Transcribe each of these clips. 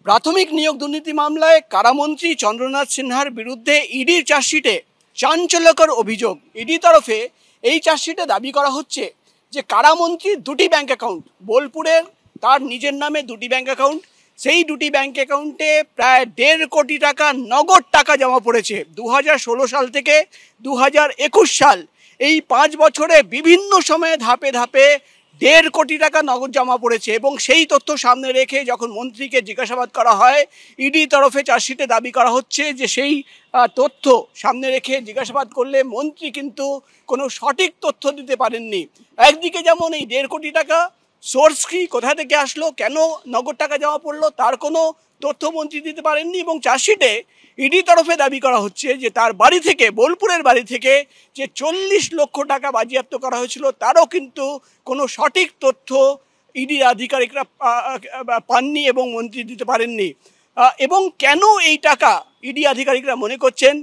প্রাথমিক নিয়োগ দুর্নীতি মামলায় কারামন্ত্রী চন্দ্রনাথ সিনহার বিরুদ্ধে ইডির চার্জশিটে চাঞ্চল্যকর অভিযোগ। ইডি তরফে এই চার্জশিটে দাবি করা হচ্ছে যে কারামন্ত্রীর দুটি ব্যাংক অ্যাকাউন্ট, বোলপুরের তার নিজের নামে দুটি ব্যাংক অ্যাকাউন্ট, সেই দুটি ব্যাংক অ্যাকাউন্টে প্রায় 1.5 কোটি টাকা নগদ টাকা জমা পড়েছে 2016 সাল থেকে 2021 সাল। এই 5 বছরে বিভিন্ন সময়ে ধাপে ধাপে 1.5 কোটি টাকা নগদ জমা পড়েছে এবং সেই তথ্য সামনে রেখে যখন মন্ত্রীকে জিজ্ঞাসাবাদ করা হয়, ইডি তরফে চার্জশিটে দাবি করা হচ্ছে যে সেই তথ্য সামনে রেখে জিজ্ঞাসাবাদ করলে মন্ত্রী কিন্তু কোনো সঠিক তথ্য দিতে পারেননি। একদিকে যেমন এই 1.5 কোটি টাকা সোর্স কি, কোথা থেকে আসলো, কেন নগদ টাকা জমা পড়লো, তার কোনো তথ্য মন্ত্রী দিতে পারেননি। এবং চার্জশিটে ইডি তরফে দাবি করা হচ্ছে যে তার বাড়ি থেকে, বোলপুরের বাড়ি থেকে যে 40 লক্ষ টাকা বাজেয়াপ্ত করা হয়েছিল তারও কিন্তু কোনো সঠিক তথ্য ইডির আধিকারিকরা পাননি এবং মন্ত্রী দিতে পারেননি। এবং কেন এই টাকা ইডি আধিকারিকরা মনে করছেন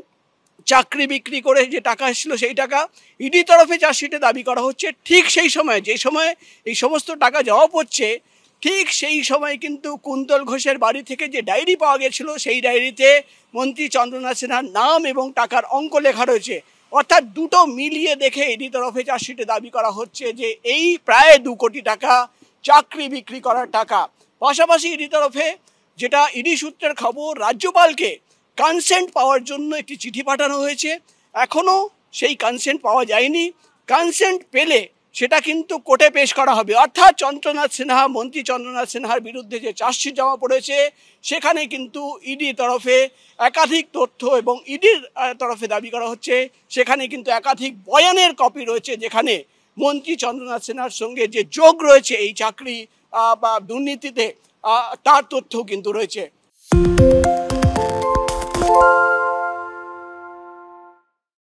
চাকরি বিক্রি করে যে টাকা এসেছিল সেই টাকা, ইডি তরফে চার্জশিটে দাবি করা হচ্ছে ঠিক সেই সময়, যে সময় এই সমস্ত টাকা জমা পড়ছে, ঠিক সেই সময় কিন্তু কুন্তল ঘোষের বাড়ি থেকে যে ডায়েরি পাওয়া গেছিল সেই ডায়েরিতে মন্ত্রী চন্দ্রনাথ সিনহার নাম এবং টাকার অঙ্ক লেখা রয়েছে। অর্থাৎ দুটো মিলিয়ে দেখে ইডি তরফে চার্জশিটে দাবি করা হচ্ছে যে এই প্রায় 2 কোটি টাকা চাকরি বিক্রি করার টাকা। পাশাপাশি ইডি তরফে, যেটা ইডি সূত্রের খবর, রাজ্যপালকে কনসেন্ট পাওয়ার জন্য একটি চিঠি পাঠানো হয়েছে, এখনও সেই কনসেন্ট পাওয়া যায়নি। কনসেন্ট পেলে সেটা কিন্তু কোর্টে পেশ করা হবে। অর্থাৎ চন্দ্রনাথ সিনহা, মন্ত্রী চন্দ্রনাথ সিনহার বিরুদ্ধে যে চার্জশিট জমা পড়েছে সেখানে কিন্তু ইডি তরফে একাধিক তথ্য এবং ইডির তরফে দাবি করা হচ্ছে সেখানে কিন্তু একাধিক বয়ানের কপি রয়েছে, যেখানে মন্ত্রী চন্দ্রনাথ সিনহার সঙ্গে যে যোগ রয়েছে এই চাকরি বা দুর্নীতিতে তার তথ্যও কিন্তু রয়েছে।